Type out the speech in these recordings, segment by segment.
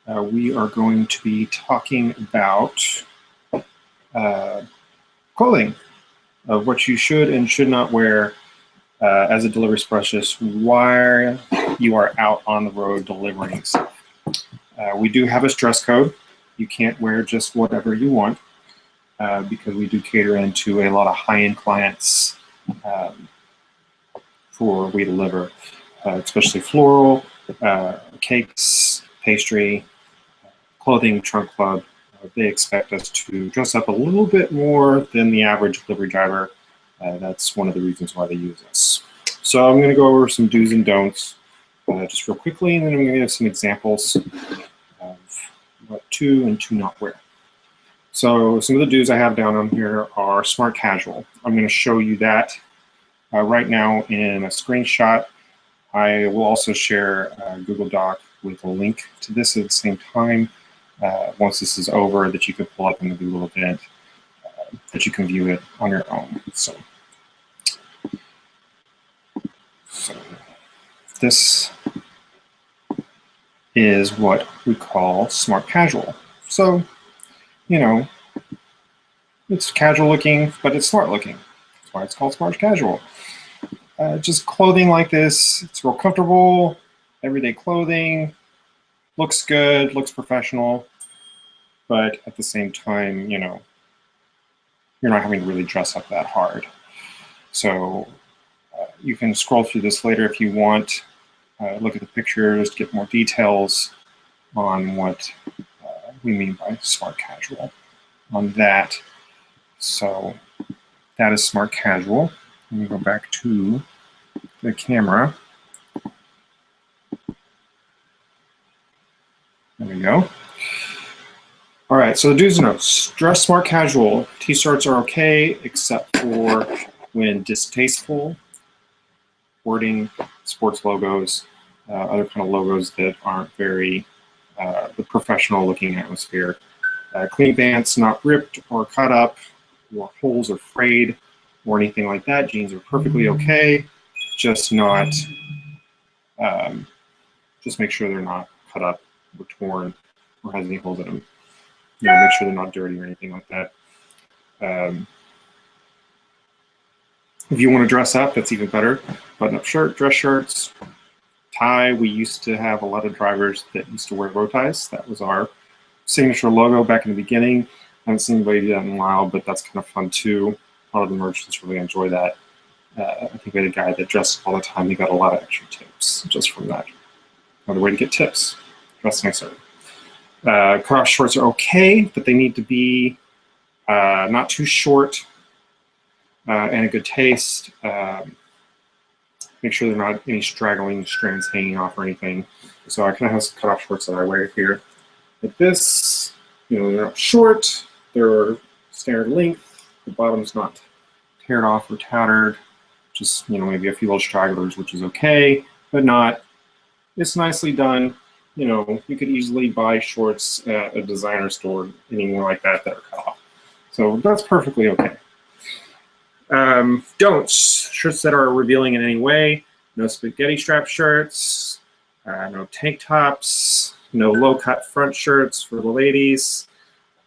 We are going to be talking about clothing, of what you should and should not wear as a delivery specialist while you are out on the road delivering stuff. We do have a dress code. You can't wear just whatever you want because we do cater into a lot of high-end clients for we deliver, especially floral, cakes, pastry, clothing, trunk club. They expect us to dress up a little bit more than the average delivery driver. That's one of the reasons why they use us. So I'm going to go over some do's and don'ts just real quickly, and then I'm going to give some examples of what to and to not wear. So some of the do's I have down on here are smart casual. I'm going to show you that right now in a screenshot. I will also share a Google Doc with a link to this at the same time once this is over, that you can pull up in the Google event, that you can view it on your own. So this is what we call smart casual. So, you know, it's casual looking, but it's smart looking. That's why it's called smart casual. Just clothing like this, it's real comfortable, everyday clothing, looks good, looks professional, but at the same time, you know, you're not having to really dress up that hard. So you can scroll through this later if you want, look at the pictures, get more details on what we mean by smart casual on that. So that is smart casual. Let me go back to the camera. There we go. All right, so the do's and don'ts. Dress smart casual. T-shirts are okay, except for when distasteful. Wording, sports logos, other kind of logos that aren't very the professional looking atmosphere. Clean pants, not ripped or cut up, or holes or frayed, or anything like that. Jeans are perfectly okay, just not, just make sure they're not cut up or torn or has any holes in them. You know, make sure they're not dirty or anything like that. If you want to dress up, that's even better. Button-up shirt, dress shirts, tie. We used to have a lot of drivers that used to wear bow ties. That was our signature logo back in the beginning. I haven't seen anybody do that in a while, but that's kind of fun too. A lot of the merchants really enjoy that. I think we had a guy that dressed all the time. He got a lot of extra tips just from that. Another way to get tips, dress nicer. Cut-off shorts are okay, but they need to be not too short and a good taste. Make sure they're not any straggling strands hanging off or anything. So I kind of have some cut-off shorts that I wear here. Like this, you know, they're not short, they're standard length, the bottom's not teared off or tattered, just, you know, maybe a few little stragglers, which is okay, but not. It's nicely done. You know, you could easily buy shorts at a designer store, anywhere like that, that are cut off. So that's perfectly okay. Don'ts, shirts that are revealing in any way. No spaghetti strap shirts, no tank tops, no low-cut front shirts for the ladies.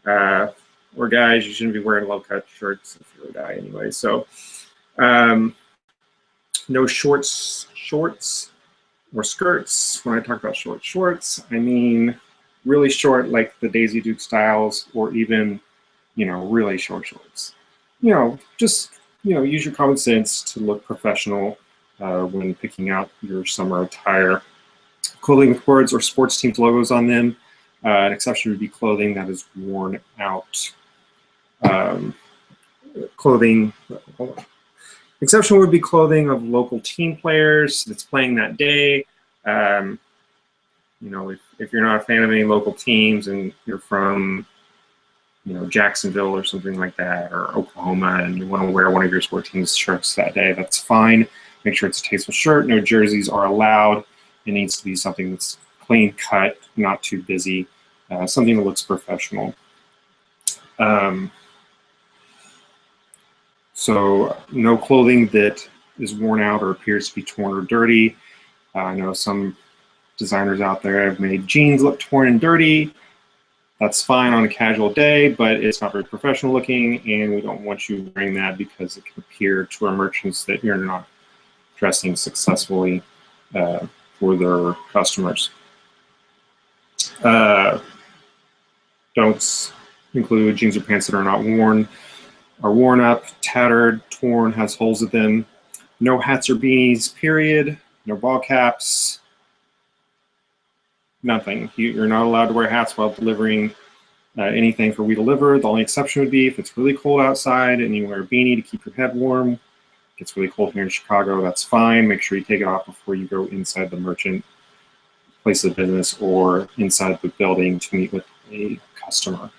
Or guys, you shouldn't be wearing low-cut shirts if you're a guy anyway. So no shorts or skirts. When I talk about short shorts, I mean really short, like the Daisy Duke styles, or even, you know, really short shorts. You know, just, you know, use your common sense to look professional when picking out your summer attire. Clothing with words or sports teams logos on them. An exception would be clothing that is worn out. Exception would be clothing of local team players that's playing that day. You know, if you're not a fan of any local teams and you're from, you know, Jacksonville or something like that, or Oklahoma, and you want to wear one of your sport team's shirts that day, that's fine. Make sure it's a tasteful shirt. No jerseys are allowed. It needs to be something that's clean cut, not too busy, something that looks professional. So no clothing that is worn out or appears to be torn or dirty. I know some designers out there have made jeans look torn and dirty. That's fine on a casual day, but it's not very professional looking, and we don't want you wearing that because it can appear to our merchants that you're not dressing successfully for their customers. Don'ts include jeans or pants that are not worn, are worn up, tattered, torn, has holes in them. No hats or beanies, period. No ball caps. Nothing. You're not allowed to wear hats while delivering anything for We Deliver. The only exception would be if it's really cold outside and you wear a beanie to keep your head warm. It gets really cold here in Chicago, that's fine. Make sure you take it off before you go inside the merchant place of business or inside the building to meet with a customer.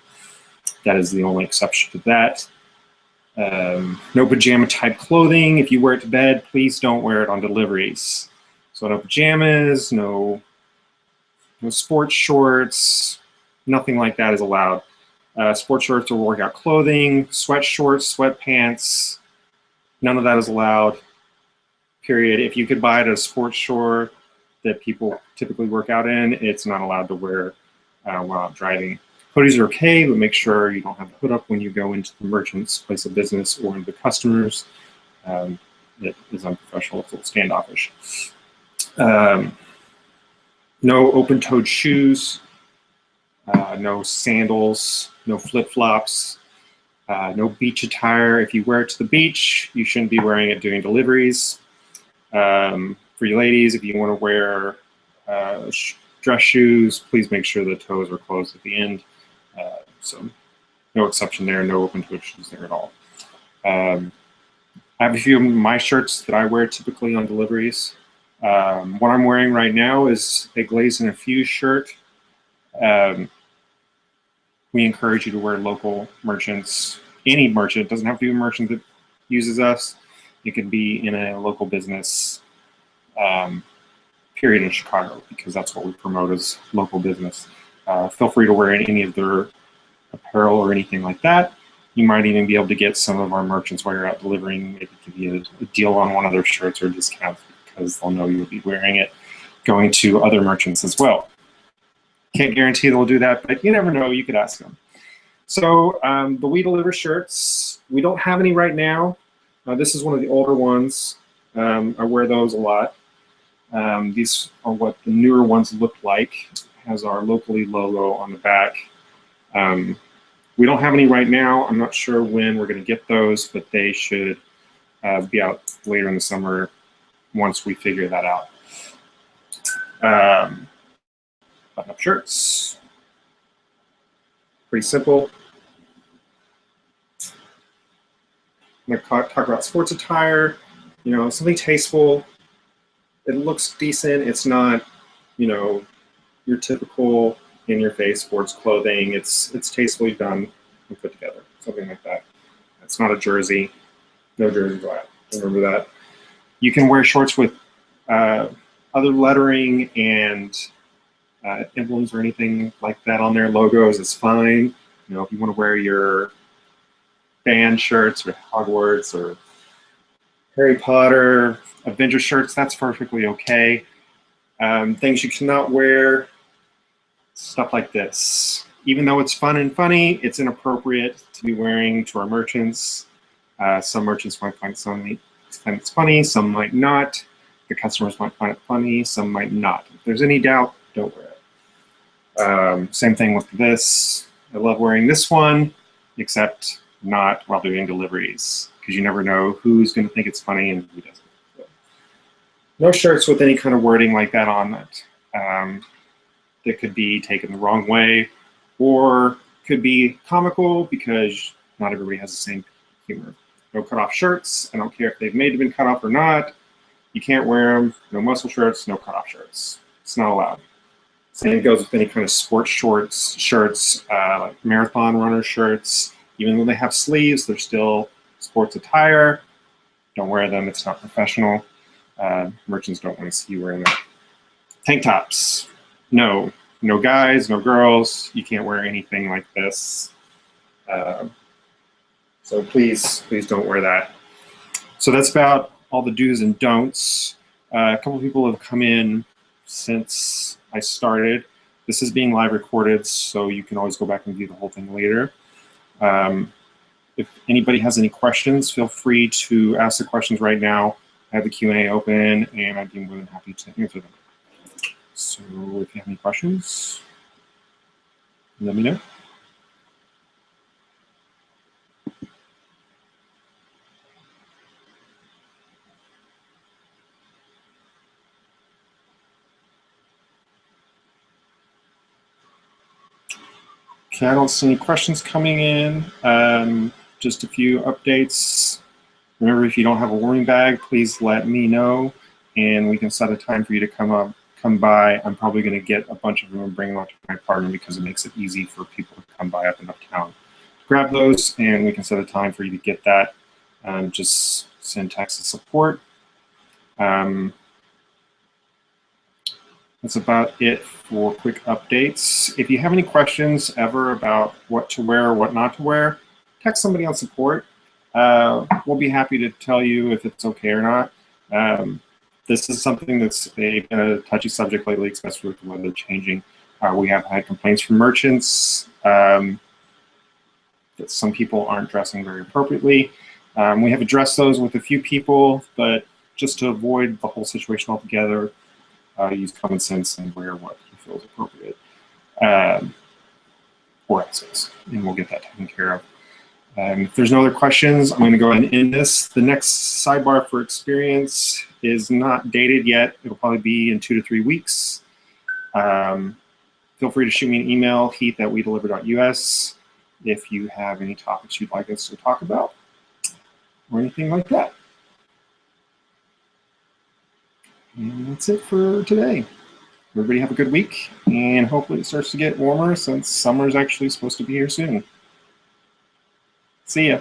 That is the only exception to that. No pajama type clothing. If you wear it to bed, please don't wear it on deliveries. So no pajamas, no sports shorts, nothing like that is allowed. Sports shorts or workout clothing, sweat shorts, sweatpants, none of that is allowed, period. If you could buy it at a sports store that people typically work out in, it's not allowed to wear while out driving. Hoodies are okay, but make sure you don't have the hood up when you go into the merchant's place of business or into the customers. It is unprofessional, it's standoffish. No open-toed shoes, no sandals, no flip-flops, no beach attire. If you wear it to the beach, you shouldn't be wearing it doing deliveries. For you ladies, if you want to wear dress shoes, please make sure the toes are closed at the end. So no exception there, no open-toed shoes there at all. I have a few of my shirts that I wear typically on deliveries. What I'm wearing right now is a Glaze and a Fuse shirt. We encourage you to wear local merchants. Any merchant, it doesn't have to be a merchant that uses us. It could be in a local business, period, in Chicago, because that's what we promote as local business. Feel free to wear any of their apparel or anything like that. You might even be able to get some of our merchants while you're out delivering, maybe give you a deal on one of their shirts or a discount because they'll know you'll be wearing it going to other merchants as well. Can't guarantee they'll do that, but you never know, you could ask them. So the We Deliver shirts, we don't have any right now. This is one of the older ones. I wear those a lot. These are what the newer ones look like. It has our locally logo on the back. We don't have any right now. I'm not sure when we're going to get those, but they should be out later in the summer once we figure that out. Button-up shirts. Pretty simple. I'm going to talk about sports attire. You know, something tasteful. It looks decent. It's not, you know, your typical in-your-face sports clothing. It's tastefully done and put together, something like that. It's not a jersey. No jersey glad. Remember that. You can wear shorts with other lettering and emblems or anything like that on their logos is fine. You know, if you want to wear your band shirts or Hogwarts or Harry Potter, Avenger shirts, that's perfectly okay. Things you cannot wear, stuff like this. Even though it's fun and funny, it's inappropriate to be wearing to our merchants. Some merchants might find it's funny, some might not. The customers might find it funny, some might not. If there's any doubt, don't wear it. Same thing with this. I love wearing this one, except not while doing deliveries, because you never know who's going to think it's funny and who doesn't. So, no shirts with any kind of wording like that on it. That could be taken the wrong way, or could be comical because not everybody has the same humor. No cut-off shirts. I don't care if they've maybe been cut off or not. You can't wear them. No muscle shirts, no cut-off shirts. It's not allowed. Same goes with any kind of sports shirts, like marathon runner shirts. Even though they have sleeves, they're still sports attire. Don't wear them. It's not professional. Merchants don't want to see you wearing them. Tank tops. No. No guys, no girls. You can't wear anything like this. So please don't wear that. So that's about all the do's and don'ts. A couple people have come in since I started. This is being live recorded, so you can always go back and view the whole thing later. If anybody has any questions, feel free to ask the questions right now. I have the Q&A open, and I'd be more than happy to answer them. So if you have any questions, let me know. Okay, I don't see any questions coming in. Just a few updates. Remember, if you don't have a warming bag, please let me know, and we can set a time for you to come by. I'm probably going to get a bunch of them and bring them up to my partner because it makes it easy for people to come by up in uptown. Grab those, and we can set a time for you to get that. Just send text to support. That's about it for quick updates. If you have any questions ever about what to wear or what not to wear, text somebody on support. We'll be happy to tell you if it's okay or not. This is something that's been a touchy subject lately, especially with the weather changing. We have had complaints from merchants that some people aren't dressing very appropriately. We have addressed those with a few people, but just to avoid the whole situation altogether, use common sense and wear what he feels appropriate or access, and we'll get that taken care of. If there's no other questions, I'm going to go ahead and end this. The next sidebar for experience is not dated yet. It'll probably be in 2 to 3 weeks. Feel free to shoot me an email, heath@wedeliver.us, if you have any topics you'd like us to talk about or anything like that. And that's it for today. Everybody have a good week, and hopefully it starts to get warmer since summer is actually supposed to be here soon. See ya.